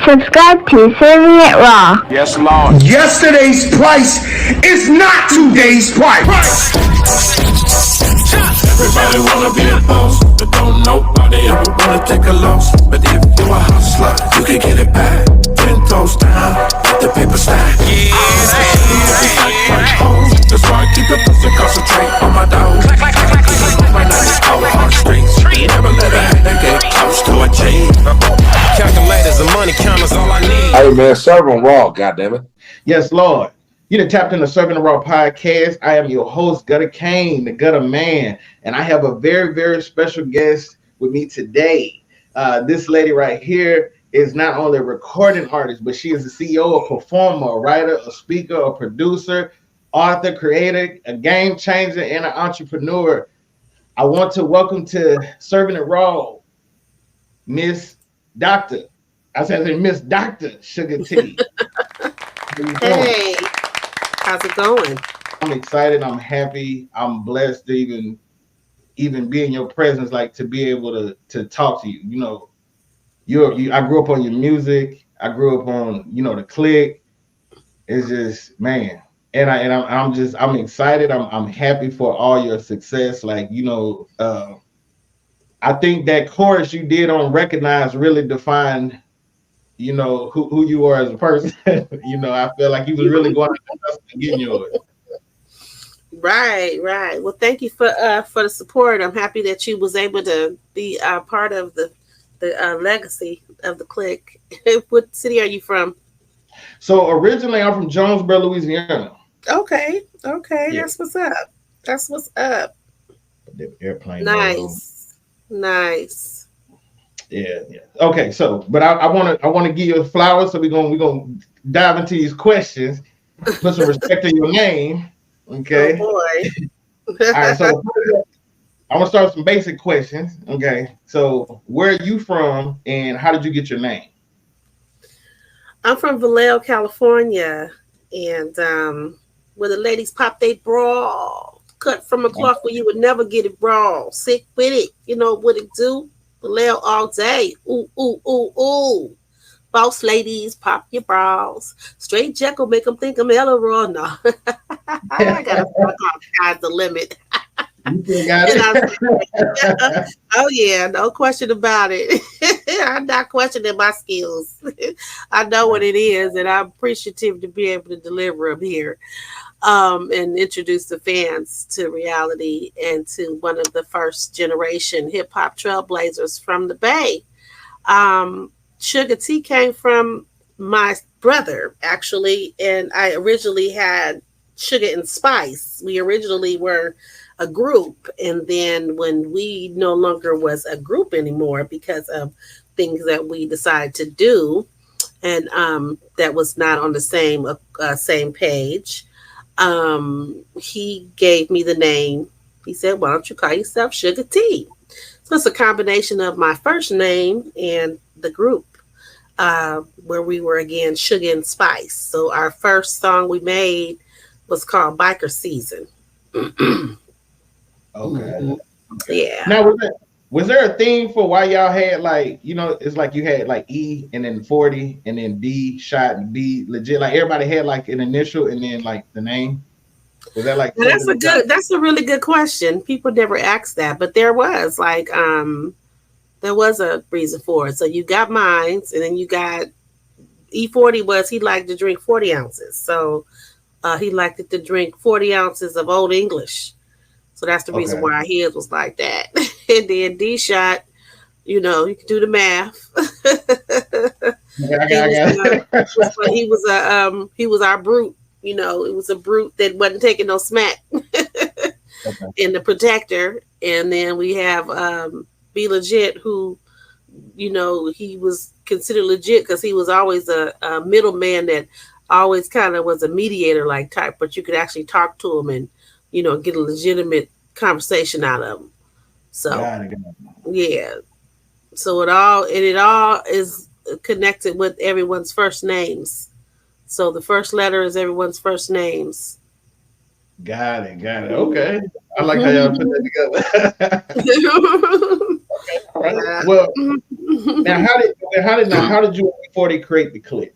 Subscribe to CIRV'N IT RAW. Yes, Lord. Yesterday's price is not today's price. Everybody wanna be a boss, but don't nobody ever wanna take a loss. But if you a hustler, you can get it back. 10 toes down, let the paper stack. That's why I keep it pussy, concentrate on my dog. Right now it's our heartstrings. Never let a headache get close to a G. Calculators and money counters, all I need. Hey man, CIRV'N RAW, goddammit. Yes, Lord. You done tapped in the CIRV'N IT RAW podcast. I am your host, Gutter Kane, the Gutter Man, and I have a very, very special guest with me today. This lady right here is not only a recording artist, but she is the CEO, a performer, a writer, a speaker, a producer, author, creator, a game changer, and an entrepreneur. I want to welcome to CIRV'N IT RAW, Miss Dr. I said Miss Dr. Suga-T. Hey, how's it going? I'm excited. I'm happy. I'm blessed to even be in your presence, like to be able to talk to you. You know, I grew up on your music. I grew up on, the click. It's just, man. And I'm excited. I'm happy for all your success. Like, I think that chorus you did on Recognize really defined, who you are as a person. I feel like you was really going to get yours. Right. Well, thank you for the support. I'm happy that you was able to be part of the legacy of the clique. What city are you from? So originally I'm from Jonesboro, Louisiana. Okay. Yeah. That's what's up. The airplane. Nice. Yeah. Okay, so but I want to give you flowers, so we're gonna dive into these questions. Put some respect in your name. Okay. Oh boy. All right, so I want to start with some basic questions. Okay. So where are you from and how did you get your name? I'm from Vallejo, California, and where the ladies pop they bra, cut from a cloth where you would never get it raw. Sick with it, you know what it do? Vallejo all day. Ooh. Boss ladies, pop your bras. Straight Jekyll make them think I'm hella raw. No, I gotta fuck off. Sky's the limit. You got it. Oh yeah, no question about it. I'm not questioning my skills. I know what it is, and I'm appreciative to be able to deliver them here, and introduce the fans to reality and to one of the first generation hip hop trailblazers from the Bay. Suga-T came from my brother, actually, and I originally had Sugar and Spice. We originally were a group, and then when we no longer was a group anymore because of things that we decided to do, and that was not on the same page, he gave me the name. He said, why don't you call yourself Suga-T? So it's a combination of my first name and the group, where we were again Sugar and Spice. So our first song we made was called Paper Chasin. Okay. Yeah. Now, was there a theme for why y'all had it's like you had like E and then 40 and then D shot and B legit, like everybody had like an initial and then like the name? Was that like that's a really good question. People never ask that, but there was there was a reason for it. So you got mines, and then you got E40 he liked to drink 40 ounces. So he liked it to drink 40 ounces of Old English. So that's the reason why his was like that. And then D shot, you can do the math. He was our brute. It was a brute that wasn't taking no smack. And the protector. And then we have Be Legit, who, he was considered legit because he was always a middleman that always kind of was a mediator like type, but you could actually talk to him and get a legitimate conversation out of them. So, yeah. So it all is connected with everyone's first names. So the first letter is everyone's first names. Got it. Okay. I like how y'all put that together. Okay. All right. Well, now how did you 40 create the clique?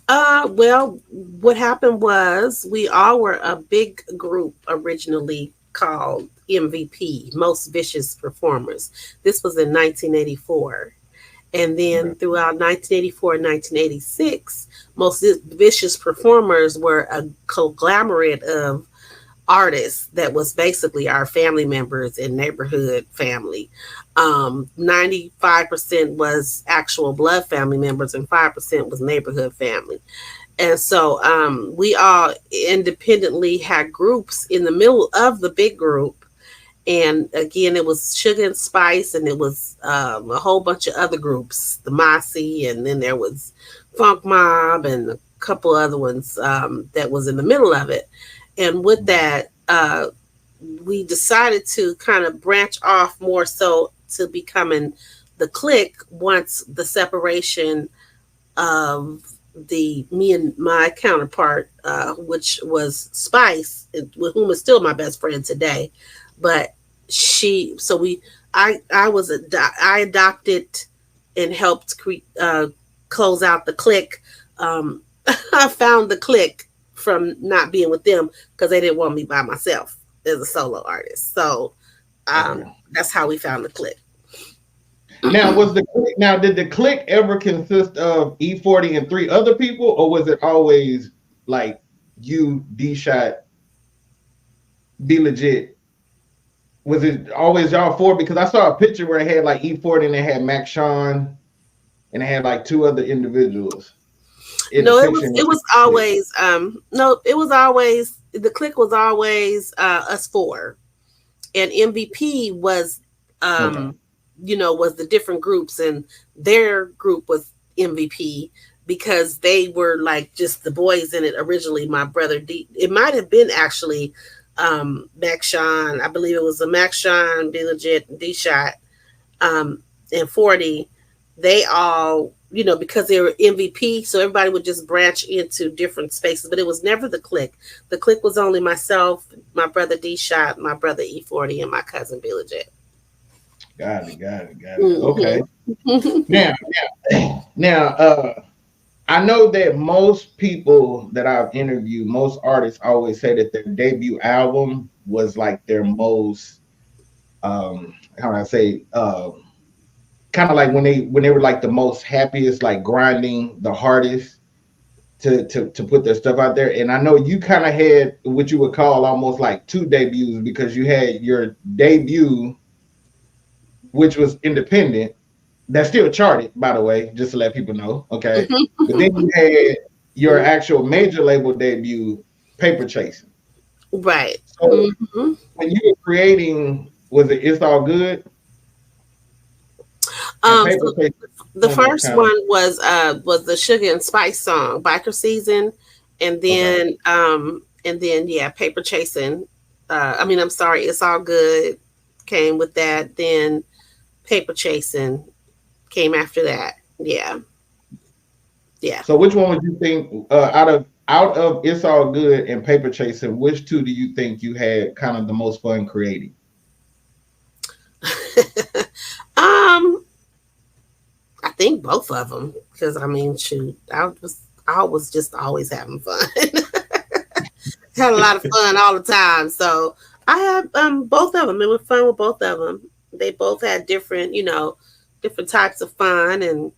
Well, what happened was we all were a big group originally called MVP, Most Vicious Performers. This was in 1984. And then throughout 1984 and 1986, Most Vicious Performers were a conglomerate of artists that was basically our family members and neighborhood family. 95% was actual blood family members and 5% was neighborhood family. And so we all independently had groups in the middle of the big group. And again, it was Suga and Spice, and it was a whole bunch of other groups, the Mossy, and then there was Funk Mob and a couple other ones that was in the middle of it. And with that, we decided to kind of branch off more so to becoming the clique once the separation of me and my counterpart, which was Spice, with whom is still my best friend today. But I adopted and helped close out the clique. I found the clique from not being with them because they didn't want me by myself as a solo artist. So that's how we found the clique. Now, did the clique ever consist of E40 and 3 other people, or was it always like you, D-Shot, Be Legit? Was it always y'all 4? Because I saw a picture where it had like E40 and it had Mac Sean and it had like 2 other individuals. No, it was always the clique was always us 4, and MVP was was the different groups, and their group was MVP because they were like just the boys in it originally. My brother D, it might have been actually Mac Sean. I believe it was a Mac Sean, Be Legit, D-Shot, and 40. They all, because they were MVP, so everybody would just branch into different spaces, but it was never the clique. The clique was only myself, my brother D-Shot, my brother E40, and my cousin Be Legit. Got it. Mm-hmm. Okay. Now, I know that most people that I've interviewed, most artists always say that their debut album was like their most, kind of like when they were like the most happiest, like grinding the hardest to put their stuff out there. And I know you kind of had what you would call almost like 2 debuts, because you had your debut, which was independent, that still charted, by the way, just to let people know. Okay. But then you had your actual major label debut, Paper Chasin. Right. So when you were creating, was it It's All Good? So the first one was the Suga and Spice song, Biker Season, and then Paper Chasin. It's All Good came with that. Then Paper Chasin came after that. Yeah. So which one would you think out of It's All Good and Paper Chasin, which 2 do you think you had kind of the most fun creating? I think both of them, because I was just always having fun. Had a lot of fun all the time. So I had both of them. It was fun with both of them. They both had different types of fun, and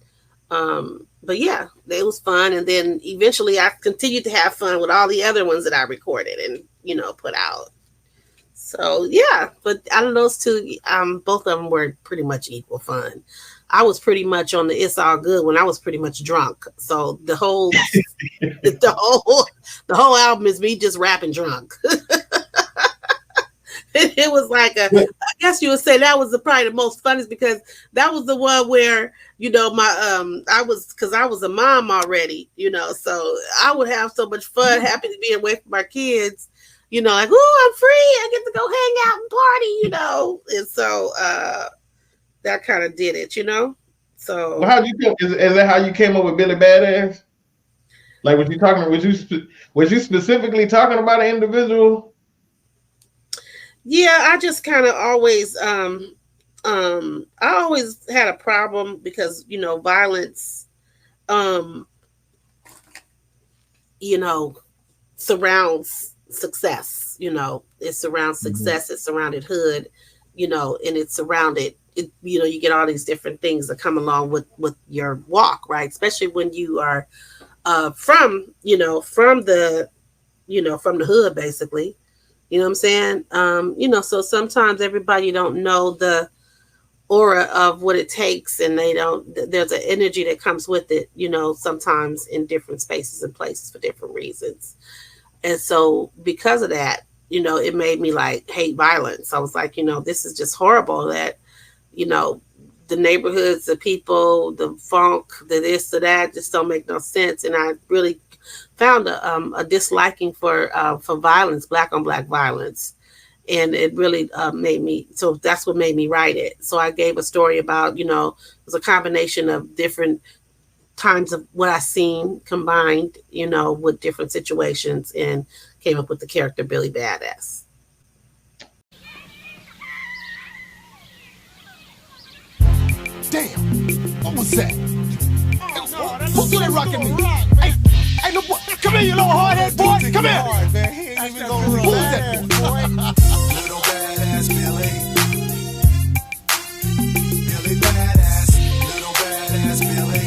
but yeah, it was fun. And then eventually I continued to have fun with all the other ones that I recorded and put out. So yeah, but out of those 2, both of them were pretty much equal fun. I was pretty much on the It's All Good when I was pretty much drunk. So the whole the whole album is me just rapping drunk. It was like I guess you would say that was probably the most funnest, because that was the one where I was a mom already, so I would have so much fun, happy to be away from my kids, like, oh, I'm free, I get to go hang out and party, and so that kind of did it, So well, how'd you feel? Is that how you came up with Billy Badass? Like, was you specifically talking about an individual? Yeah, I just kind of always I always had a problem because, violence, surrounds success. It surrounds success. It surrounded hood, and it's surrounded. You get all these different things that come along with your walk, right? Especially when you are from the hood, basically. You know what I'm saying? So sometimes everybody don't know the aura of what it takes, and there's an energy that comes with it, sometimes in different spaces and places for different reasons. And so because of that, it made me like hate violence. I was like, this is just horrible that, the neighborhoods, the people, the funk, the this, the that just don't make no sense. And I really found a disliking for violence, black on black violence. And it really made me, so that's what made me write it. So I gave a story about, it was a combination of different times of what I seen combined, with different situations, and came up with the character Billy Badass. Damn, what was that? Who threw that rock at me? Hey, look, come here, you little hard-head boy. Come here. Who was that boy? Little badass Billy. Billy badass. Little badass Billy.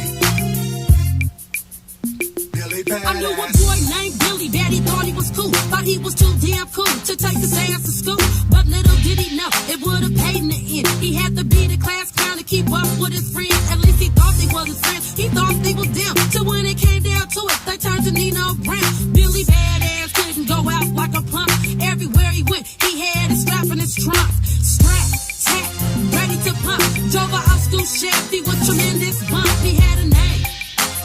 Billy badass. I knew a boy named Billy that he thought he was cool. Thought he was too damn cool to take his ass to school. But little did he know, it would have paid in the end. He had to be the class clown to keep up with his friends. At least he thought they was his friends. He thought they was them. So when it came down to it, they turned to Nino Brown. Billy Badass couldn't go out like a punk. Everywhere he went, he had a strap in his trunk. Strap, tap, ready to pump. Drove a old school Chevy with tremendous bump. He had a name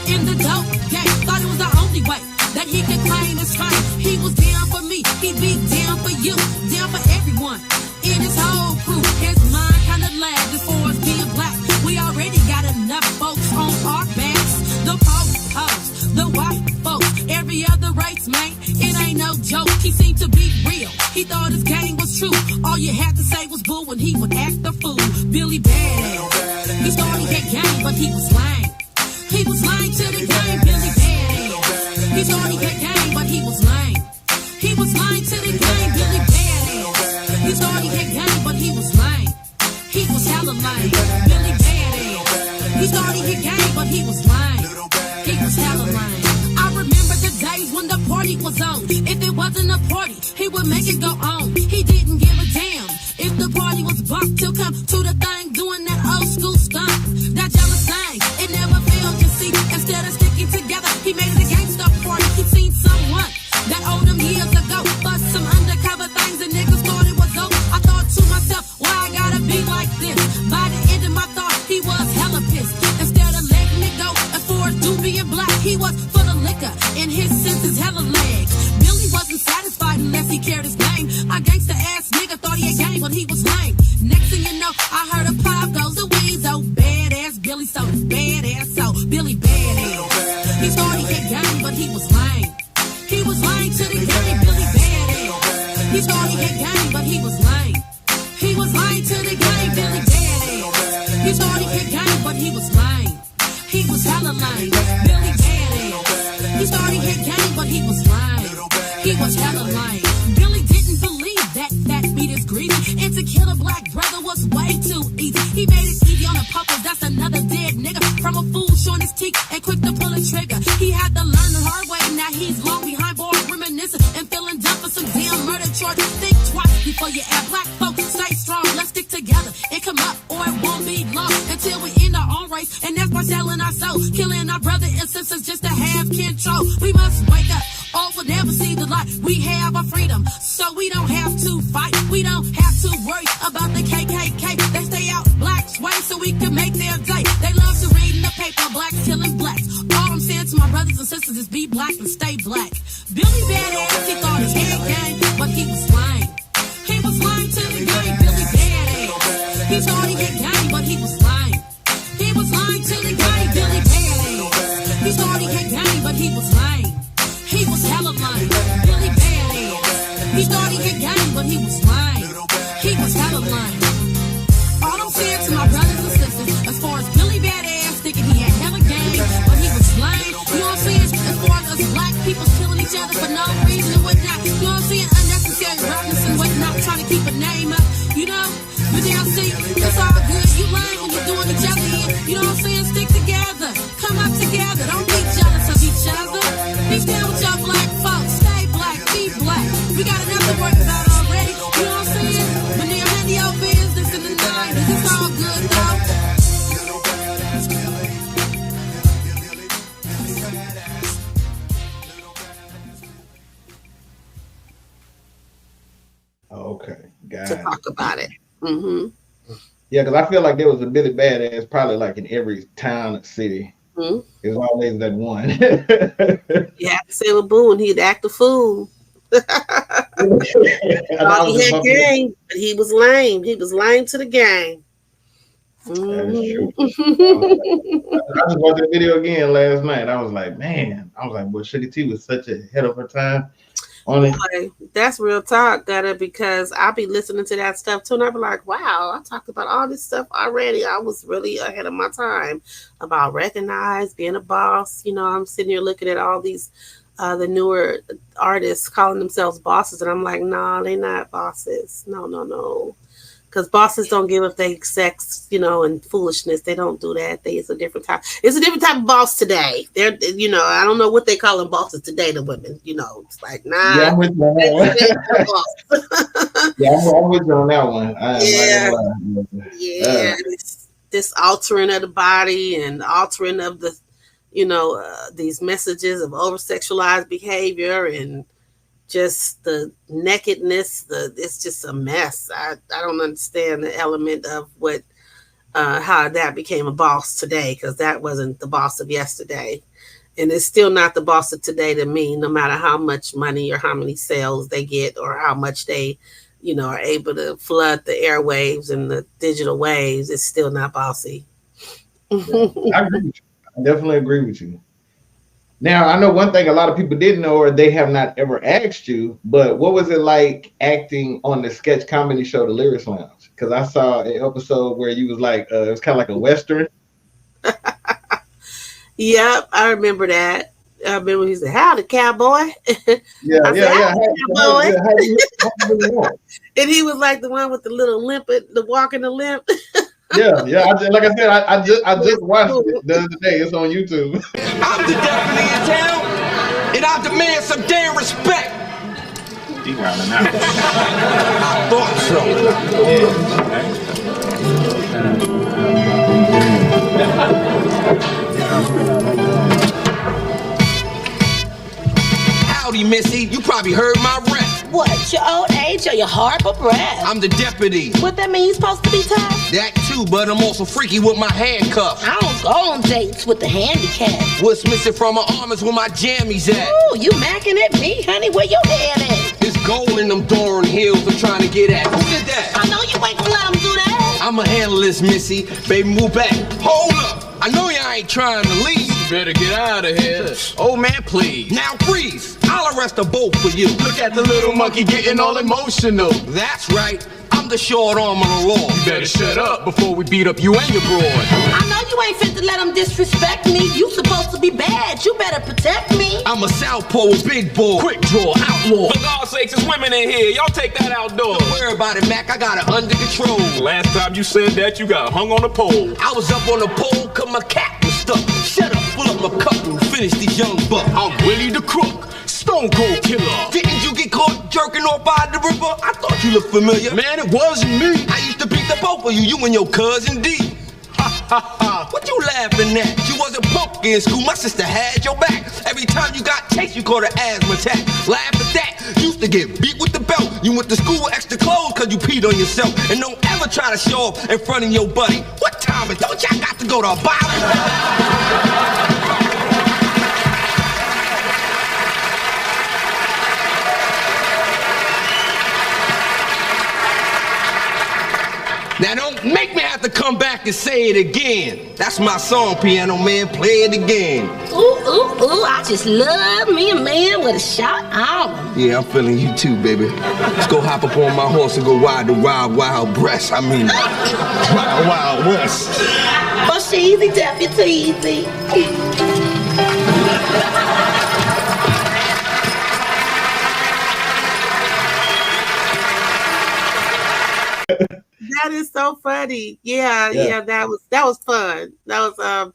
in the dope game. Thought it was the only way that he could claim his fame. He was down for me, he'd be down for you, down for everyone in his whole crew. His mind kinda lagged as far as being black. We already got enough folks on our backs. The po-pos, the white folks, every other race, man, it ain't no joke. He seemed to be real, he thought his game was true. All you had to say was boo when he would act the fool. Billy Badass, he thought he had game, but he was lame. He was lame to the game, Billy Badass. He thought he had game, but he was lame. He was lame to the game, Billy Badass. He thought he had game, but he was lame. He was hella lame, Billy Badass. He thought he had game, but he was lame. He was hella lame. I remember the days when the party was on. If it wasn't a party, he would make it go on. He didn't give a damn if the party was bumped. He'll come to the thing doing that old school stunt. That jealous thing, it never failed to see. Instead of sticking together, he made it a gangsta party. He seen someone that owed him years ago, but some undercover things and niggas thought it was dope. I thought to myself, why I gotta be like this? By the end of my thought, he was hella pissed. Instead of letting it go, and for his dude being black, he was full of liquor and his senses hella legs. Billy wasn't satisfied unless he cared his name. A gangsta ass nigga thought he had game, but he was lame. Next thing you know, I heard a pop goes a wheeze. Oh, badass Billy, so badass, so Billy Badass. He thought he had game, but he was lame. He was lame to the game, Billy Badass. He thought he had game, but he was lame. He was lame to the game, Billy Badass. He thought he had game, but he was lame. He was hella lame, Billy Badass. He thought he had game, but he was lame. He was hella lame. Billy didn't believe that meat is greedy, and to kill a black brother was way too easy. He made it easy on the puppet, that's another dead nigga. From a fool showing his teeth and quick to pull a trigger. He had to learn the hard way, now he's long behind bars, reminiscing and feeling dumb for some damn murder charges. Think twice before you act. Black folks, stay strong, let's stick together and come up, or it won't be long until we end our own race. And that's by selling our soul, killing our brother and sisters just to have control. We must wake up, or we'll never see the light. We have our freedom, so we don't have to fight. We don't have to worry about the KKK. They stay out blacks' way so we can make their day. They love to read in the paper, blacks killing blacks. All I'm saying to my brothers and sisters is be black and stay black. Billy Badass, he thought his head game, but he was lame. He was lame to the game, Billy Badass. He thought he had game, but he was lame. He was lame to the game, Billy Badass. He thought he had game, but he was lame. He was hella lame, Billy Badass. He thought he had game, but he was lame. He was hella lame. All I'm saying Larry Robinson, whatnot, trying to keep a name up, you know? But now see, it's all good. You learn when you're doing each other in. You know what I'm saying? Stick together. Come up together. Don't be jealous of each other. Be down with your black folks. Stay black. Be black. We got enough to worry about already. You know what I'm saying? But now handle your business in the 90s. It's all good, though. Okay, got To it. talk about it. Mm-hmm. Yeah, because I feel like there was a Billy Badass probably like in every town and city. Mm-hmm. There's always that one. You have to say with Boone, he'd act a fool. And I He was had just game, but he was lame. He was lame to the game. That is true. Mhm. I just watched the video again last night. I was like, man, well, Suga-T was such ahead of her time on it. Like, that's real talk, Gutter, because I'll be listening to that stuff too, and I'll be like, wow, I talked about all this stuff already. I was really ahead of my time about recognize, being a boss. You know, I'm sitting here looking at all these the newer artists calling themselves bosses, and I'm like, nah, they're not bosses. No. Because bosses don't give up their sex, you know, and foolishness. They don't do that. It's a different type. It's a different type of boss today. They're, you know, I don't know what they call them bosses today. The women, you know, it's like, nah. Yeah, I'm with you on that one. Yeah, I'm with you on that one. Yeah, this altering of the body and altering of the, you know, these messages of over-sexualized behavior and just the nakedness. It's just a mess. I don't understand the element of what how that became a boss today, because that wasn't the boss of yesterday, and it's still not the boss of today to me. No matter how much money or how many sales they get or how much they, you know, are able to flood the airwaves and the digital waves, it's still not bossy. I agree with you. I definitely agree with you. Now, I know one thing a lot of people didn't know, or they have not ever asked you, but what was it like acting on the sketch comedy show, The Lyricist Lounge? Because I saw an episode where you was like, it was kind of like a Western. Yep, I remember that. I remember he said, "Howdy, cowboy." Yeah. Cowboy. And he was like the one with the little limp, the walking the limp. Yeah. Like I said, I just watched it the other day. It's on YouTube. I'm the deputy in town, and I demand some damn respect. He wilding out. I thought so. Howdy, Missy. You probably heard my rep. What, your old age or your heart or breath? I'm the deputy. What that mean, you supposed to be tough? That too, but I'm also freaky with my handcuffs. I don't go on dates with the handicap. What's missing from my arm is where my jammies at. Ooh, you macking at me, honey, where your head at? There's gold in them Doran Hills I'm trying to get at. Who did that? I know you ain't gonna let them do that. I'ma handle this, Missy. Baby, move back. Hold up. I know y'all ain't trying to leave. Better get out of here. Oh man, please. Now freeze. I'll arrest the both for you. Look at the little monkey getting all emotional. That's right. I'm the short arm of the law. You better shut up before we beat up you and your broad. I know you ain't fit to let them disrespect me. You supposed to be bad. You better protect me. I'm a southpaw with big boy. Quick draw, outlaw. For God's sakes, there's women in here. Y'all take that outdoors. Don't worry about it, Mac. I got it under control. Last time you said that, you got hung on a pole. I was up on the pole cause my cat was stuck. Shut up, pull up my cup and finish these young bucks. I'm Willie the Crook, Stone Cold Killer. Didn't you get caught jerking off by the river? I thought you looked familiar. Man, it wasn't me. I used to beat the both of you, you and your cousin D. Ha ha ha. What you laughing at? You wasn't punk in school, my sister had your back. Every time you got chased, you caught an asthma attack. Laugh at that. Used to get beat with the belt. You went to school with extra clothes cause you peed on yourself. And don't ever try to show off in front of your buddy. What time is? Don't y'all got to go to a Bible? Now don't make me have to come back and say it again. That's my song, piano man. Play it again. Ooh, I just love me a man with a shot on him. Yeah, I'm feeling you too, baby. Let's go hop up on my horse and go ride the wild, wild breast. I mean, wild, wild west. Oh, sheezy, deputy. That is so funny. Yeah, that was fun. That was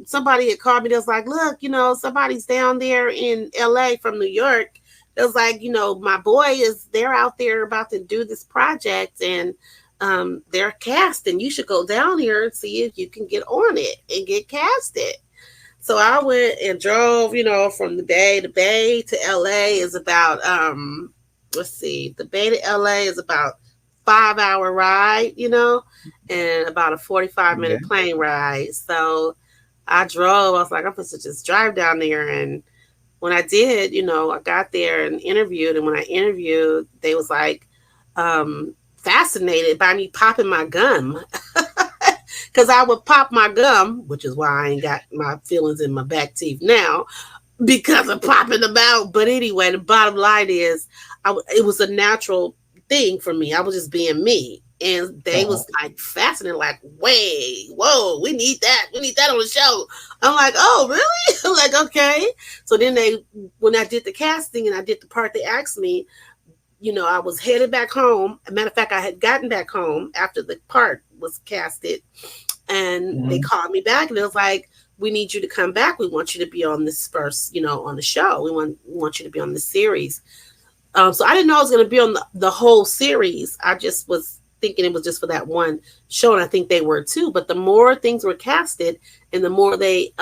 somebody had called me. That was like, look, somebody's down there in LA from New York. It was like, my boy they're out there about to do this project, and they're casting. You should go down here and see if you can get on it and get casted. So I went and drove, from the Bay to LA is about the Bay to LA is about 5-hour ride, and about a 45-minute plane ride. So I drove. I was like, I'm supposed to just drive down there. And when I did, I got there and interviewed. And when I interviewed, they was like fascinated by me popping my gum. Because I would pop my gum, which is why I ain't got my feelings in my back teeth now, because of popping them out. But anyway, the bottom line is, it was a natural thing for me. I was just being me. And they was like fascinated, like, whoa, we need that. We need that on the show. I'm like, oh, really? I'm like, okay. So then when I did the casting and I did the part, they asked me, I was headed back home. As a matter of fact, I had gotten back home after the part was casted, and they called me back and it was like, we need you to come back. We want you to be on this first, on the show. We want you to be on the series. So I didn't know I was going to be on the whole series. I just was thinking it was just for that one show, and I think they were too. But the more things were casted, and the more they,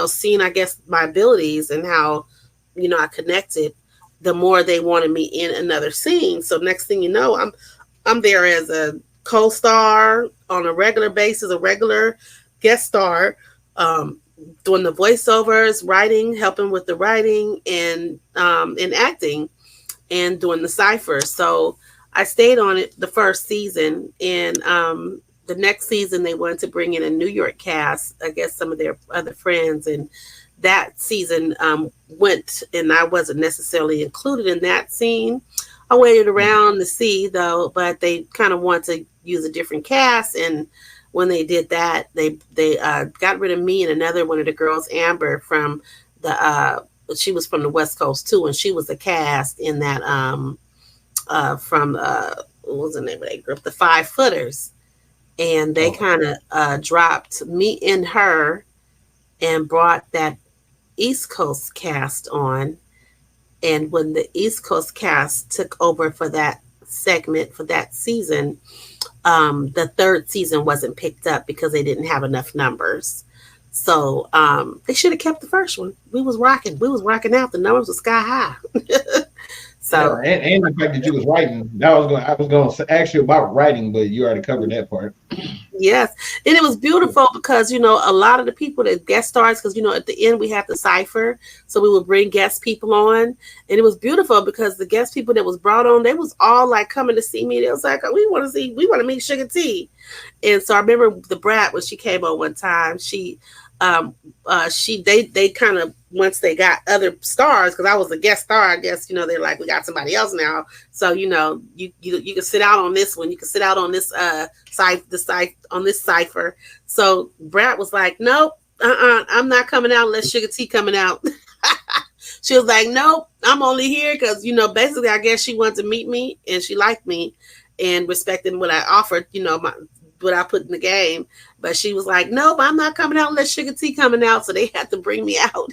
seen, I guess, my abilities and how, I connected, the more they wanted me in another scene. So next thing you know, I'm there as a co-star on a regular basis, a regular guest star, doing the voiceovers, writing, helping with the writing, and acting, and doing the cipher. So I stayed on it the first season, and the next season they wanted to bring in a New York cast, I guess some of their other friends, and that season went, and I wasn't necessarily included in that scene. I waited around to see, though, but they kind of want to use a different cast, and when they did that, they got rid of me and another one of the girls, Amber, from she was from the West Coast too, and she was a cast in that from what was the name of that group, the 5 Footers, and they kind of dropped me and her and brought that East Coast cast on. And when the East Coast cast took over for that segment, for that season, the third season wasn't picked up because they didn't have enough numbers. So they should have kept the first one. We was rocking out. The numbers were sky high. So and the fact that you was writing, I was going to ask you about writing, but you already covered that part. Yes, and it was beautiful because a lot of the people that guest stars, because at the end we have the cipher, so we would bring guest people on, and it was beautiful because the guest people that was brought on, they was all like coming to see me. It was like, we want to meet Suga-T, and so I remember the Brat when she came on one time, they kind of, once they got other stars, because I was a guest star, I guess, they're like, we got somebody else now. So, you can sit out on this one. You can sit out on this on this cipher. So Brat was like, nope, I'm not coming out unless Suga-T coming out. She was like, nope, I'm only here because, basically, I guess she wanted to meet me and she liked me and respected what I offered, what I put in the game. But she was like, nope, I'm not coming out unless Suga-T coming out. So they had to bring me out.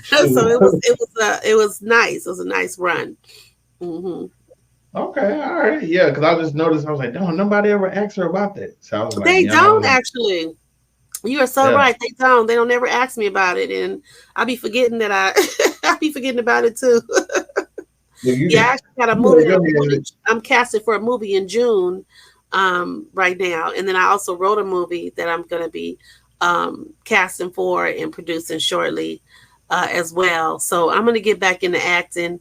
So it was nice. It was a nice run. Mm-hmm. Okay, all right, yeah. Because I just noticed, I was like, don't nobody ever ask her about that. So I was like, they don't actually. You are so right. They don't. They don't ever ask me about it, and I'll be forgetting that I be forgetting about it too. I actually got a movie. I'm casted for a movie in June. Right now, and then I also wrote a movie that I'm going to be casting for and producing shortly as well. So I'm going to get back into acting.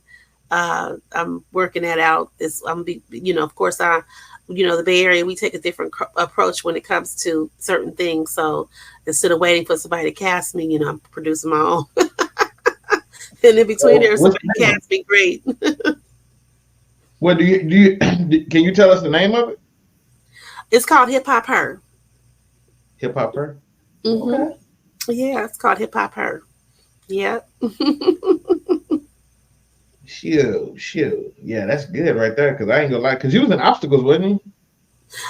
I'm working that out. Of course, the Bay Area, we take a different approach when it comes to certain things. So instead of waiting for somebody to cast me, I'm producing my own. And in between there, somebody cast me, great. Well, do you can you tell us the name of it? It's called Hip Hop Her. Hip Hop Her? Mm-hmm. Okay. Yeah, it's called Hip Hop Her. Yeah. Shoot. Yeah, that's good right there. Cause I ain't gonna lie. Cause you was in obstacles, wasn't you?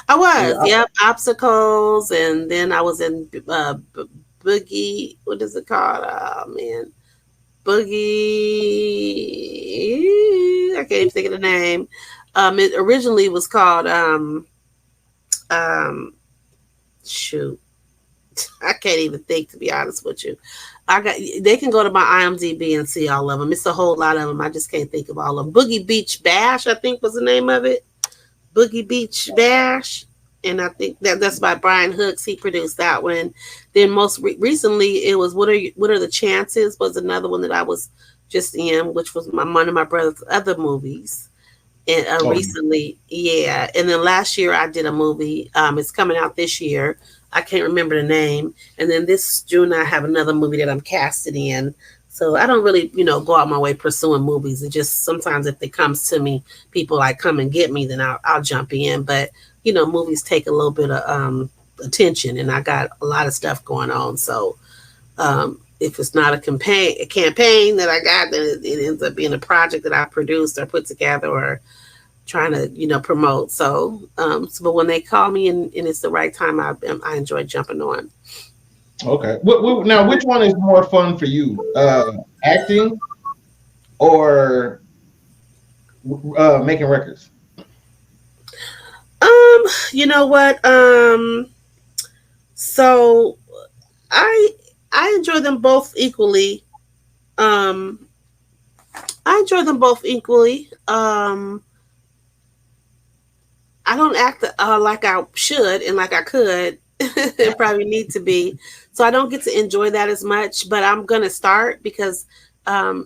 I was, yep, obstacles, and then I was in Boogie. What is it called? Oh man, Boogie. I can't even think of the name. It originally was called shoot. I can't even think, to be honest with you. They can go to my IMDb and see all of them. It's a whole lot of them. I just can't think of all of them. Boogie Beach Bash, I think, was the name of it. Boogie Beach Bash, and I think that's by Brian Hooks. He produced that one. Then most recently, it was What Are the Chances? Was another one that I was just in, which was one of my brother's other movies. And recently, yeah. And then last year I did a movie. It's coming out this year. I can't remember the name. And then this June I have another movie that I'm casted in. So I don't really, go out my way pursuing movies. It just sometimes if it comes to me, people like come and get me, then I'll jump in. But movies take a little bit of attention, and I got a lot of stuff going on. So if it's not a campaign that I got, then it ends up being a project that I produced or put together or trying to promote. So but when they call me and it's the right time, I enjoy jumping on. Okay. Now, which one is more fun for you? Acting or making records? You know what? So I enjoy them both equally. I don't act like I should and like I could and probably need to be. So I don't get to enjoy that as much, but I'm going to start because, but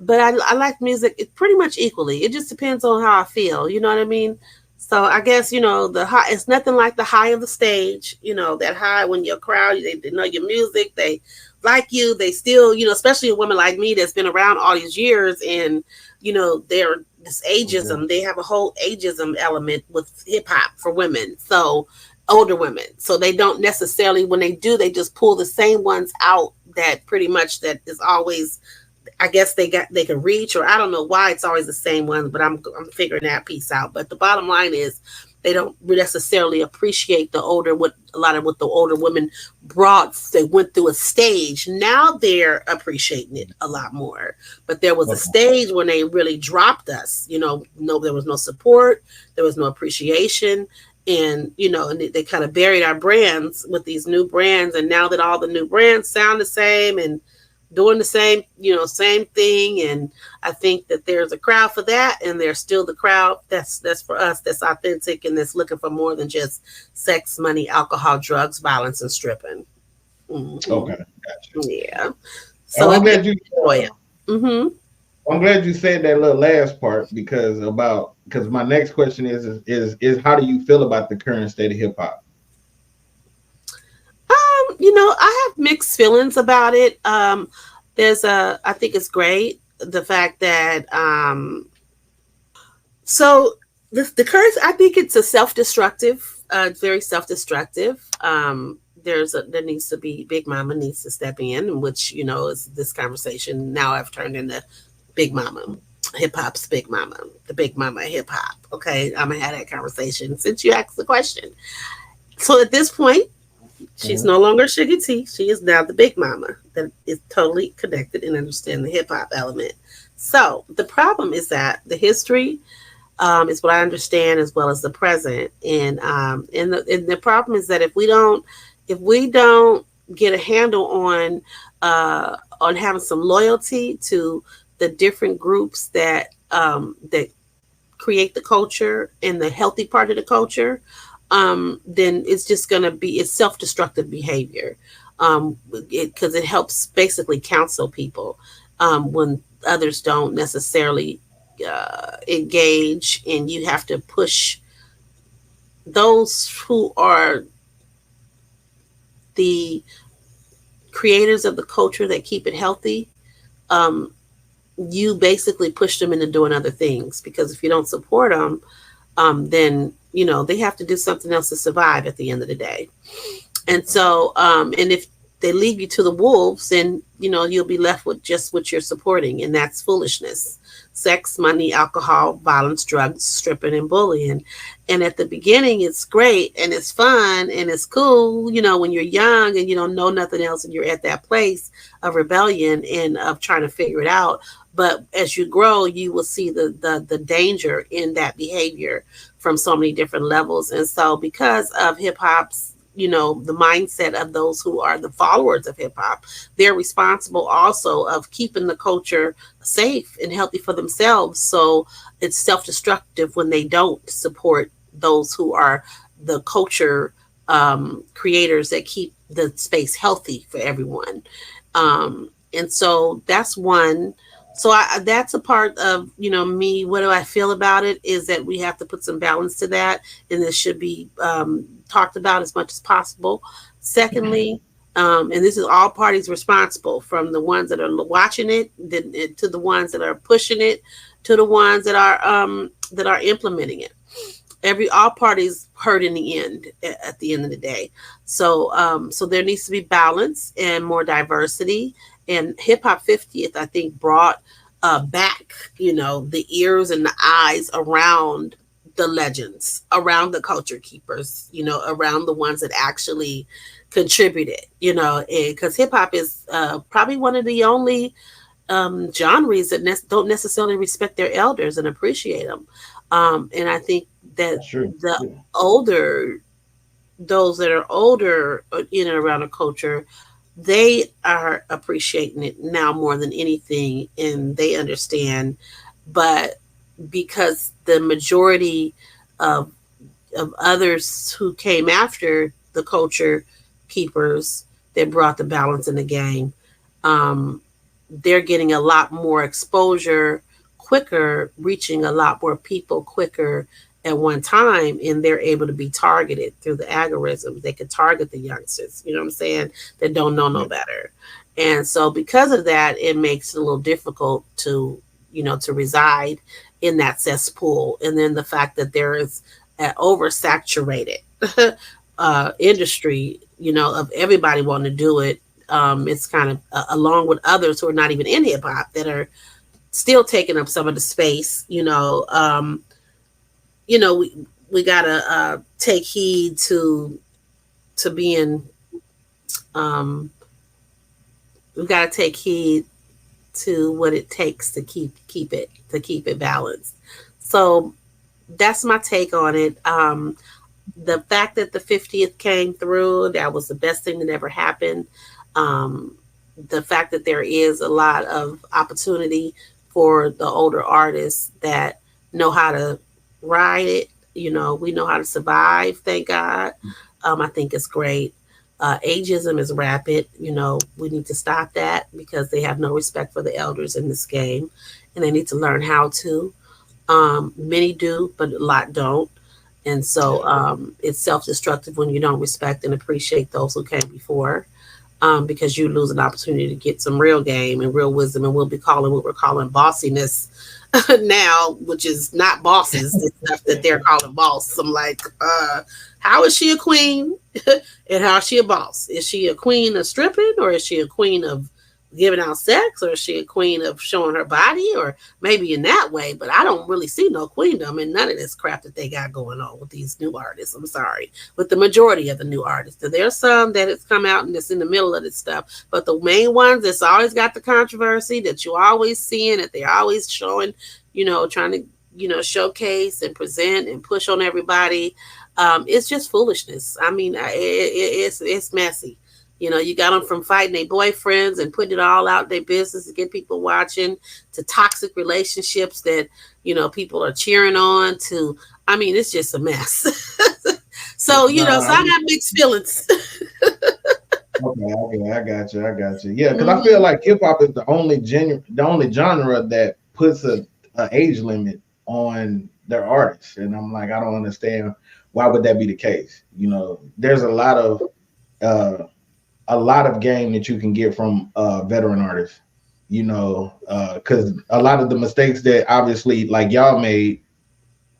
I like music pretty much equally. It just depends on how I feel. You know what I mean? So I guess, the high, it's nothing like the high of the stage, that high when your crowd, they know your music, they like you, they still, especially a woman like me that's been around all these years and, they're this ageism, they have a whole ageism element with hip hop for women. So older women. So they don't necessarily, when they do, they just pull the same ones out that pretty much that is always, I guess they can reach, or I don't know why it's always the same ones, but I'm figuring that piece out. But the bottom line is they don't necessarily appreciate a lot of what the older women brought. They went through a stage. Now they're appreciating it a lot more. But there was a stage when they really dropped us. No, there was no support. There was no appreciation. And, and they kind of buried our brands with these new brands. And now that all the new brands sound the same and doing the same, same thing. And I think that there's a crowd for that. And there's still the crowd that's for us, that's authentic and that's looking for more than just sex, money, alcohol, drugs, violence, and stripping. Mm-hmm. Okay. Gotcha. Yeah. So I'm glad you enjoy it. Mm-hmm. I'm glad you said that little last part because my next question is how do you feel about the current state of hip hop? I have mixed feelings about it. I think it's great. The fact that, so the curse, I think it's a self-destructive, very self-destructive. There needs to be, Big Mama needs to step in, which, is this conversation. Now I've turned into Big Mama, hip hop's Big Mama, the Big Mama hip hop. Okay. I'm gonna have that conversation since you asked the question. So at this point, she's no longer Suga-T. She is now the Big Mama that is totally connected and understand the hip hop element. So the problem is that the history is what I understand as well as the present. And the problem is that if we don't get a handle on having some loyalty to the different groups that create the culture and the healthy part of the culture, then it's just going to be, it's self-destructive behavior because it helps basically counsel people when others don't necessarily engage, and you have to push those who are the creators of the culture that keep it healthy. You basically push them into doing other things, because if you don't support them, then they have to do something else to survive at the end of the day. And so, and if they leave you to the wolves, and you'll be left with just what you're supporting, and that's foolishness. Sex, money, alcohol, violence, drugs, stripping, and bullying. And at the beginning, it's great and it's fun and it's cool, when you're young and you don't know nothing else and you're at that place of rebellion and of trying to figure it out. But as you grow, you will see the danger in that behavior from so many different levels. And so because of hip hop's, the mindset of those who are the followers of hip hop, they're responsible also of keeping the culture safe and healthy for themselves. So it's self-destructive when they don't support those who are the culture creators that keep the space healthy for everyone. And so that's one. So that's a part of, me. What do I feel about it is that we have to put some balance to that. And this should be talked about as much as possible. Secondly, and this is all parties responsible, from the ones that are watching it to the ones that are pushing it to the ones that are implementing it. All parties hurt in the end, at the end of the day. So there needs to be balance and more diversity. And Hip Hop 50th, I think, brought back, the ears and the eyes around the legends, around the culture keepers, around the ones that actually contributed, because hip hop is probably one of the only genres that don't necessarily respect their elders and appreciate them. And I think that those that are older in and around the culture, they are appreciating it now more than anything, and they understand. But because the majority of others who came after the culture keepers that brought the balance in the game, they're getting a lot more exposure quicker, reaching a lot more people quicker at one time, and they're able to be targeted through the algorithms. They can target the youngsters, you know what I'm saying, that don't know no better. And so because of that, it makes it a little difficult to, to reside in that cesspool. And then the fact that there is an oversaturated industry, of everybody wanting to do it. It's kind of along with others who are not even in hip hop that are still taking up some of the space, we gotta take heed to being, we gotta take heed to what it takes to keep it balanced. So that's my take on it. The fact that the 50th came through, that was the best thing that ever happened. The fact that there is a lot of opportunity for the older artists that know how to ride it. We know how to survive, thank God. I think it's great. Ageism is rapid. We need to stop that because they have no respect for the elders in this game, and they need to learn how to. Many do, but a lot don't. And so it's self-destructive when you don't respect and appreciate those who came before, because you lose an opportunity to get some real game and real wisdom. And we'll be calling what we're calling bossiness now, which is not bosses. It's stuff that they're calling boss. I'm like, how is she a queen and how is she a boss? Is she a queen of stripping, or is she a queen of giving out sex, or is she a queen of showing her body, or maybe in that way? But I don't really see no queendom in none of this crap that they got going on with these new artists. I'm sorry, with the majority of the new artists. There's some that has come out and it's in the middle of this stuff, but the main ones that's always got the controversy that you always seeing, that they're always showing, trying to, showcase and present and push on everybody. It's just foolishness. I mean, it's messy. You got them from fighting their boyfriends and putting it all out their business to get people watching, to toxic relationships that, people are cheering on, to, I mean, it's just a mess. So, so I got mixed feelings. Okay, I got you. Yeah, because I feel like hip hop is the only genre that puts a age limit on their artists. And I'm like, I don't understand, why would that be the case? There's a lot of game that you can get from veteran artists, because a lot of the mistakes that obviously like y'all made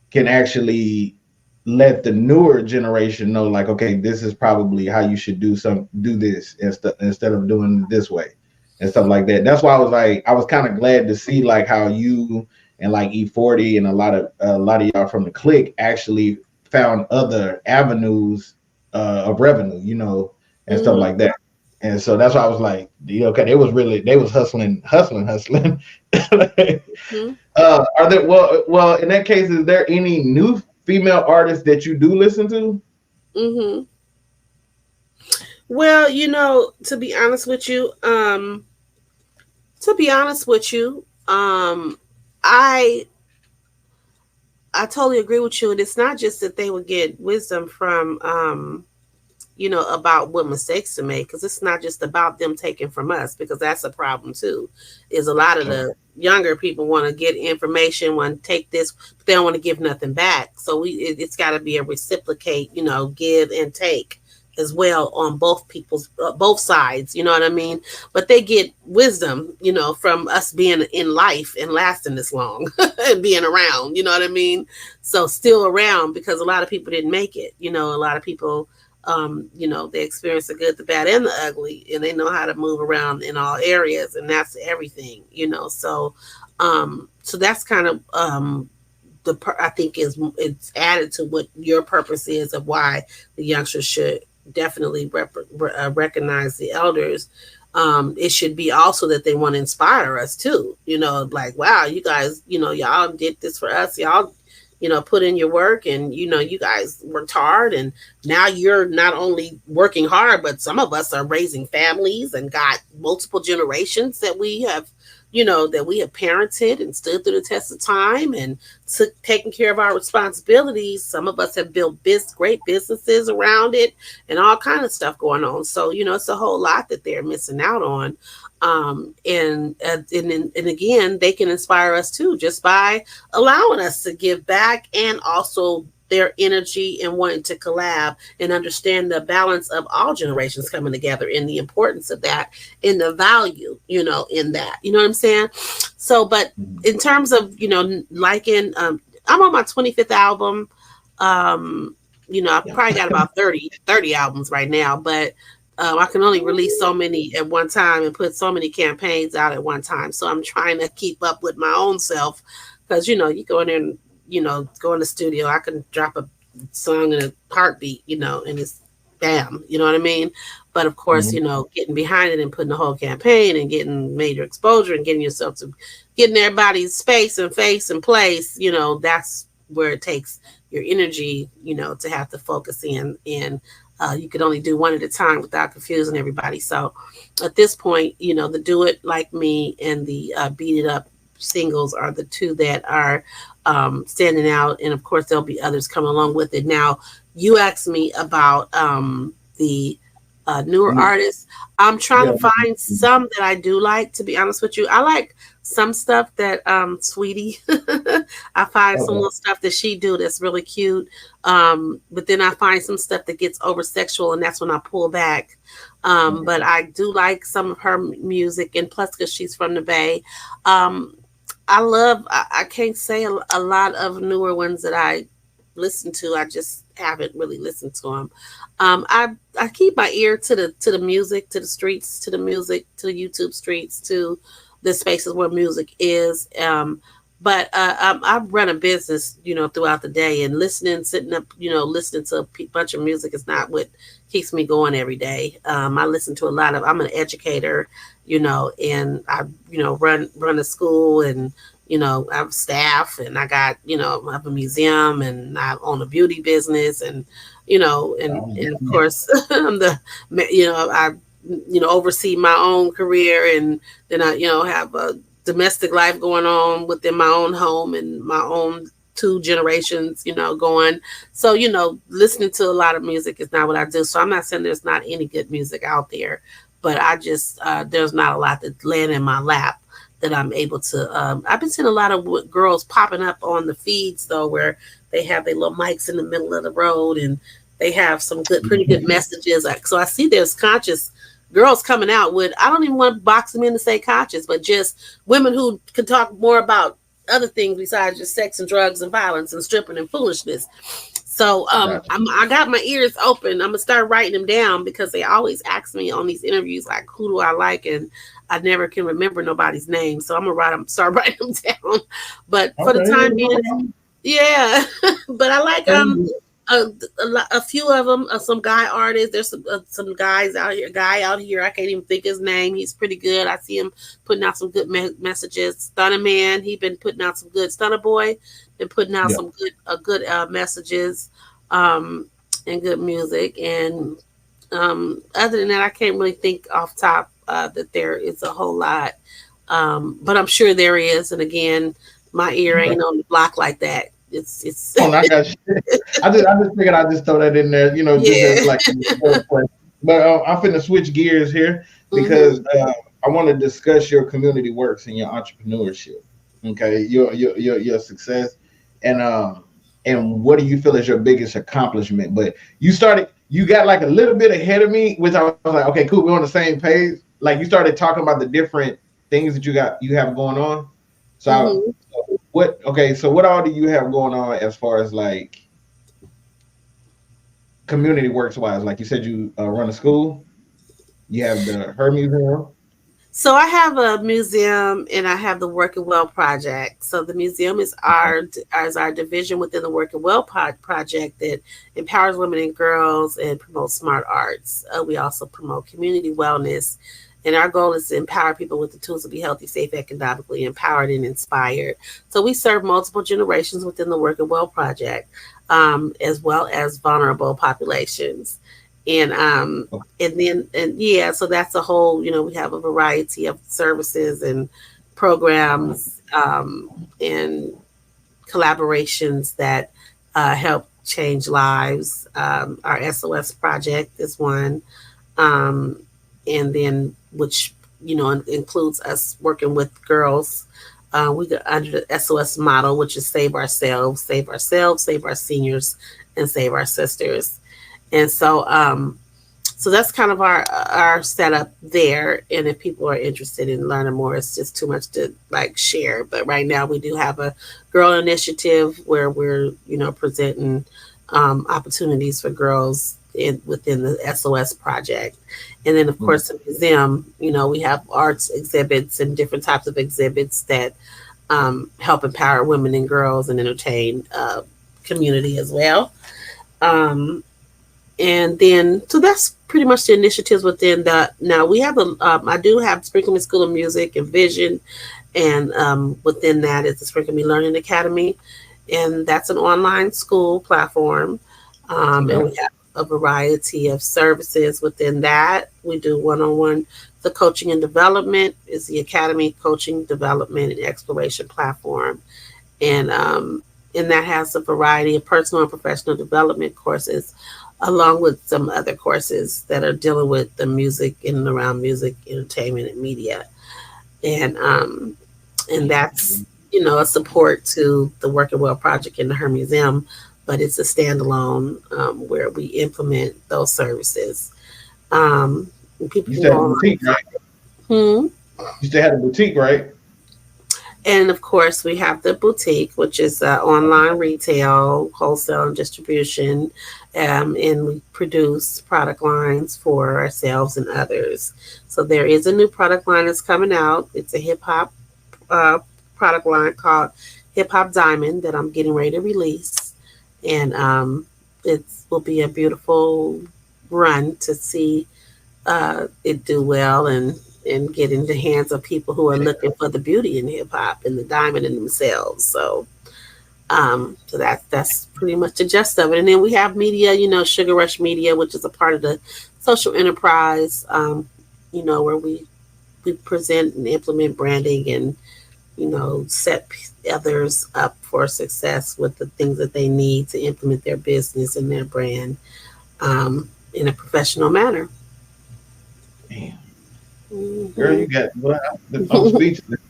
can actually let the newer generation know, like, okay, this is probably how you should do this instead of doing it this way and stuff like that. That's why I was kind of glad to see like how you and like E40 and a lot of y'all from the clique actually found other avenues of revenue, you know, and stuff like that. And so that's why I was like, okay, they was hustling. Are there well in that case, is there any new female artists that you do listen to? Well, you know, to be honest with you, I totally agree with you. And it's not just that they would get wisdom from, you know, about what mistakes to make, because it's not just about them taking from us, because that's a problem too. Is a lot of the younger people want to get information, want to take this, but they don't want to give nothing back. So it's got to be a reciprocate, you know, give and take as well on both sides, you know what I mean? But they get wisdom, you know, from us being in life and lasting this long and being around, you know what I mean? So still around, because a lot of people didn't make it, you know, a lot of people, you know, they experience the good, the bad, and the ugly, and they know how to move around in all areas, and that's everything, you know? So, so that's kind of, I think it's added to what your purpose is of why the youngsters should definitely recognize the elders. It should be also that they want to inspire us too, you know, like, wow, you guys, you know, y'all did this for us, y'all, you know, put in your work, and, you know, you guys worked hard, and now you're not only working hard, but some of us are raising families and got multiple generations that we have, you know, that we have parented and stood through the test of time and taking care of our responsibilities. Some of us have built great businesses around it and all kinds of stuff going on. So, you know, it's a whole lot that they're missing out on. And again, they can inspire us too, just by allowing us to give back, and also their energy and wanting to collab and understand the balance of all generations coming together, and the importance of that, and the value, you know, in that, you know what I'm saying? So, but in terms of, you know, liking, I'm on my 25th album. You know, I've probably got about 30 albums right now, but I can only release so many at one time and put so many campaigns out at one time. So I'm trying to keep up with my own self, because, you know, you go in there and, you know, go in the studio, I can drop a song in a heartbeat, you know, and it's bam, you know what I mean? But of course, you know, getting behind it and putting the whole campaign and getting major exposure and getting yourself to getting everybody's space and face and place, you know, that's where it takes your energy, you know, to have to focus in. And you could only do one at a time without confusing everybody. So at this point, you know, the Do It Like Me and the Beat It Up singles are the two that are standing out, and of course there'll be others coming along with it. Now, you asked me about the newer artists. I'm trying to find some that I do like, to be honest with you. I like some stuff that Sweetie I find some little stuff that she do that's really cute, but then I find some stuff that gets over sexual, and that's when I pull back. But I do like some of her music, and plus because she's from the Bay, I can't say a lot of newer ones that I listen to. I just haven't really listened to them. I keep my ear to the music, to the streets, to the music, to the YouTube streets, to the spaces where music is. But I run a business, you know, throughout the day, and sitting up, you know, listening to a bunch of music is not what keeps me going every day. I listen to I'm an educator, you know, and I, you know, run a school, and, you know, I have staff, and I got, you know, I have a museum, and I own a beauty business, and, you know, and of course I'm I oversee my own career, and then I, you know, have a domestic life going on within my own home and my own 2 generations, you know, going. So, you know, listening to a lot of music is not what I do. So I'm not saying there's not any good music out there, but I just, there's not a lot that land in my lap that I'm able to, I've been seeing a lot of girls popping up on the feeds though, where they have their little mics in the middle of the road, and they have some pretty good messages. So I see there's conscious girls coming out with, I don't even want to box them in to say conscious, but just women who can talk more about other things besides just sex and drugs and violence and stripping and foolishness. So Gotcha. I got my ears open. I'm gonna start writing them down because they always ask me on these interviews like, who do I like, and I never can remember nobody's name. So I'm gonna start writing them down. But for the Okay, time no being, problem. yeah. But I like a few of them. Some guy artists. There's some guys out here. Guy out here. I can't even think his name. He's pretty good. I see him putting out some good messages. Stunner Man. He been putting out some good. Stunner Boy been putting out Yeah. some good messages, and good music. And other than that, I can't really think off top that there is a whole lot. But I'm sure there is. And again, my ear ain't on the block like that. It's Oh, I got you. I just figured I'd just throw that in there, just Yeah. as like but I'm finna switch gears here because I want to discuss your community works and your entrepreneurship. Okay, your success and what do you feel is your biggest accomplishment? But you got like a little bit ahead of me, which I was like, okay, cool, we're on the same page. Like you started talking about the different things that you have going on. So what all do you have going on as far as like community works wise? Like you said, you run a school. You have her museum. So I have a museum and I have the Working Well Project. So the museum is our division within the Working Well Project that empowers women and girls and promotes smart arts. We also promote community wellness. And our goal is to empower people with the tools to be healthy, safe, economically empowered, and inspired. So we serve multiple generations within the Working Well Project, as well as vulnerable populations. And so that's a whole, we have a variety of services and programs and collaborations that help change lives. Our SOS project is one. And then which includes us working with girls. We go under the SOS model, which is save ourselves, save our seniors, and save our sisters. And so that's kind of our setup there. And if people are interested in learning more, it's just too much to like share. But right now we do have a girl initiative where we're presenting opportunities for girls within the SOS project. And then, of course, the museum, we have arts exhibits and different types of exhibits that help empower women and girls and entertain community as well. And then, so that's pretty much the initiatives within that. Now, we have I do have Sprinkle Me School of Music and Vision. And within that is the Sprinkle Me Learning Academy. And that's an online school platform. And we have a variety of services within that. We do one-on-one. The coaching and development is the Academy Coaching Development and Exploration Platform. And that has a variety of personal and professional development courses, along with some other courses that are dealing with the music in and around music, entertainment, and media. And that's, a support to the Working Well Project and the Her Museum, but it's a standalone where we implement those services. People You still have a boutique, right? You still have a boutique, right? And of course, we have the boutique, which is online retail, wholesale, and distribution. And we produce product lines for ourselves and others. So there is a new product line that's coming out. It's a hip hop product line called Hip Hop Diamond that I'm getting ready to release. And it will be a beautiful run to see it do well and get in the hands of people who are looking for the beauty in hip hop and the diamond in themselves. So that's pretty much the gist of it. And then we have media, Sugar Rush Media, which is a part of the social enterprise, where we present and implement branding and, set others up for success with the things that they need to implement their business and their brand in a professional manner. Damn. Girl, you got I'm speechless.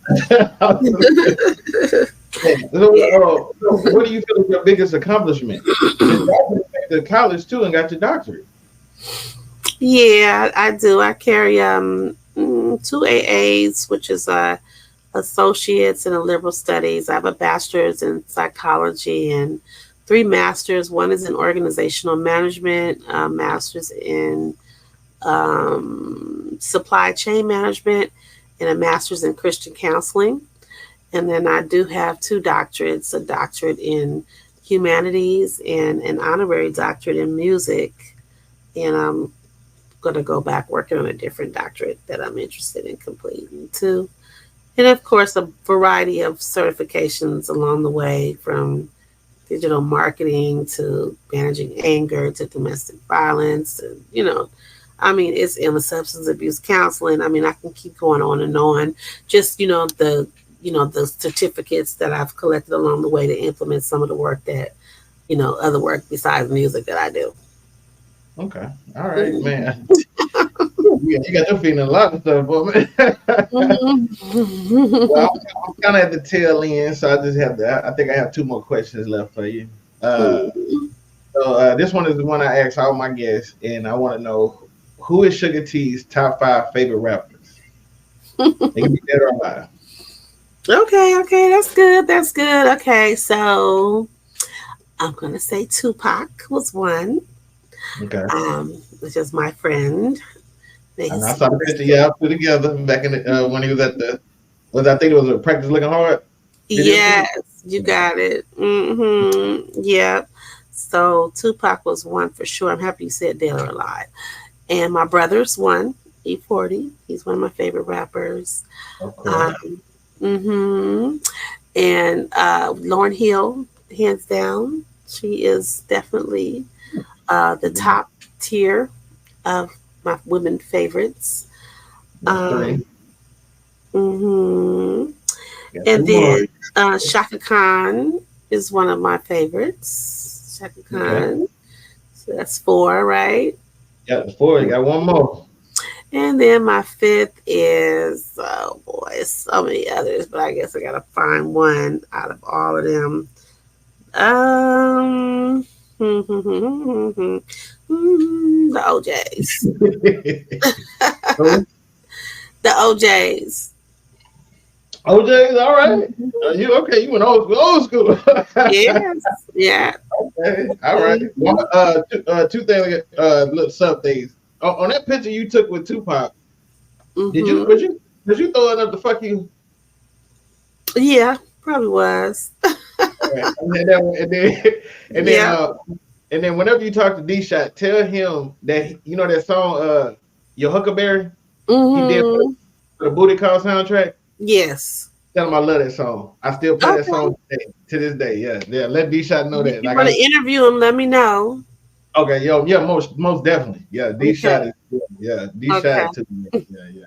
So what do you feel is your biggest accomplishment? You went to college too and got your doctorate. Yeah, I do. I carry 2 AAs, which is associates in liberal studies. I have a bachelor's in psychology and 3 masters. One is in organizational management, masters in supply chain management, and a master's in Christian counseling. And then I do have 2 doctorates, a doctorate in humanities and an honorary doctorate in music. And I'm going to go back working on a different doctorate that I'm interested in completing too. And of course, a variety of certifications along the way, from digital marketing to managing anger to domestic violence. And, I mean, it's in the substance abuse counseling. I mean, I can keep going on and on. Just, the certificates that I've collected along the way to implement some of the work that, other work besides music that I do. Okay. All right, man. Yeah, you got your feet in a lot of stuff, boy, man. Well, I'm kind of at the tail end, so I just have I think I have 2 more questions left for you. So this one is the one I ask all my guests, and I want to know, who is Suga-T's top 5 favorite rappers? They can be dead or alive. Okay, that's good. Okay, so I'm gonna say Tupac was one. Okay. Which is my friend. And I saw the picture y'all put together back in the, when he was at the, I think it was a Practice Looking Hard. Yes, you got it. Yep. So Tupac was one for sure. I'm happy you said dead or alive. And my brother's one, E40. He's one of my favorite rappers. Okay. And Lauryn Hill, hands down. She is definitely the top tier of my women favorites. And then Shaka Khan is one of my favorites. Shaka Khan. Okay. So that's 4, right? Yeah, that's 4. You got one more. And then my 5th is, so many others, but I guess I gotta find one out of all of them. The OJs. The OJs. OJs, all right. You okay? You went old school. Yes. Yeah. Okay. All right. 2 things. Little sub things. On that picture you took with Tupac, was you throwing up the fuck you? Yeah, probably was. And then whenever you talk to D-Shot, tell him that that song, Your Huckleberry, he did for the Booty Call soundtrack. Yes. Tell him I love that song. I still play that song to this day. Yeah. Let D-Shot know that. If you want to interview him, let me know. Okay, most definitely. Yeah, D-Shot is D-Shot too. Yeah.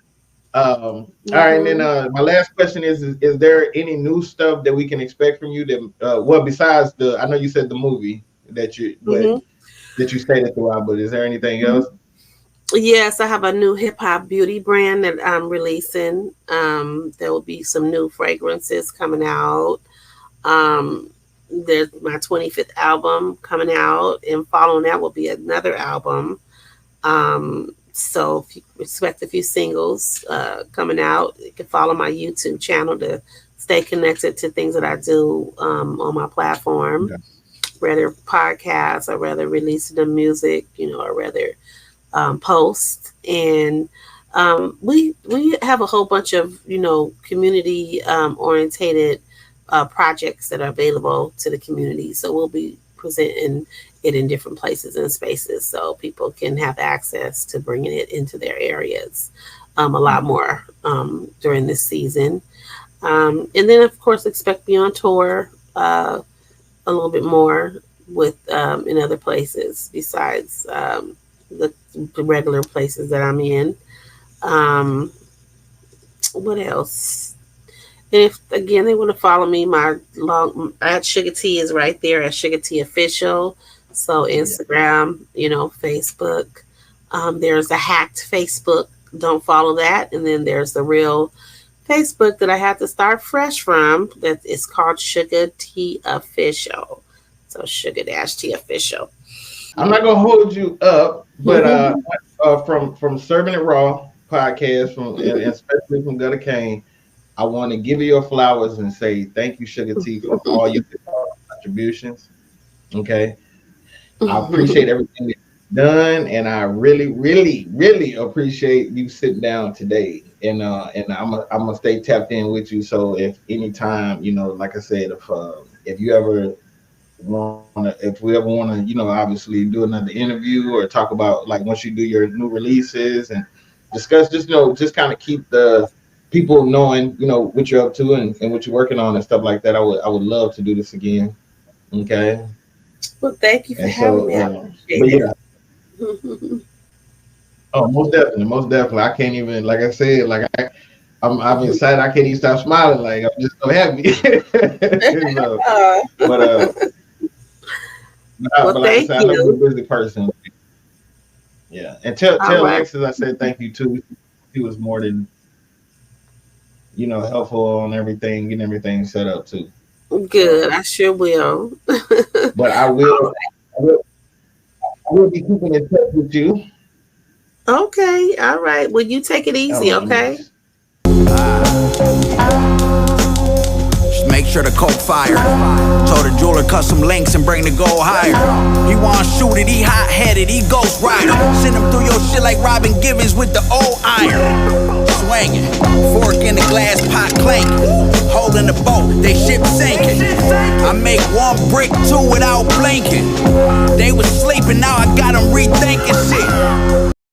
All right, and then my last question is there any new stuff that we can expect from you that besides I know you said the movie that you stated throughout, but is there anything else? Yes, I have a new hip hop beauty brand that I'm releasing. There will be some new fragrances coming out. There's my 25th album coming out, and following that will be another album. So if you expect a few singles coming out, you can follow my YouTube channel to stay connected to things that I do on my platform, whether podcasts or whether releasing the music, or whether post. And we have a whole bunch of community orientated projects that are available to the community. So we'll be presenting it in different places and spaces so people can have access to bringing it into their areas a lot more during this season. And then, of course, expect me on tour a little bit more with in other places besides the regular places that I'm in. What else? And if again they want to follow me, my at SugaT is right there at SugaT Official. So Instagram, Facebook. There's a hacked Facebook. Don't follow that. And then there's the real Facebook that I have to start fresh from. That is called SugaT Official. So Suga-T Official. I'm not gonna hold you up, but from CIRV'N IT RAW podcast, and especially from Gutter Kane, I want to give you your flowers and say thank you, Suga-T, for all your contributions. Okay. I appreciate everything that you've done, and I really, really, really appreciate you sitting down today. And I'm gonna stay tapped in with you. So if anytime, like I said, if you ever if we ever wanna, obviously do another interview or talk about like once you do your new releases and discuss, just kind of keep the people knowing, what you're up to and what you're working on and stuff like that. I would love to do this again. Okay. Well, thank you for having me. I appreciate it. Oh, most definitely. I can't even, like I said, like I'm excited. I can't even stop smiling. Like I'm just so happy. But like I said, I know you're a busy person. Yeah, and tell Alexis I said thank you too. He was more than helpful on everything, getting everything set up too. Good, I sure will. But I will be keeping in touch with you. Okay, all right. Well, you take it easy, okay? Just make sure the coke fire. Told the jeweler cut some links and bring the gold higher. He wanna shoot it, he hot-headed, he ghost rider. Send him through your shit like Robin Givens with the old iron. Swinging, fork in the glass pot clanking. Holding the boat, they ship sinking. I make one brick, two without blinking. They was sleeping, now I got them rethinking shit.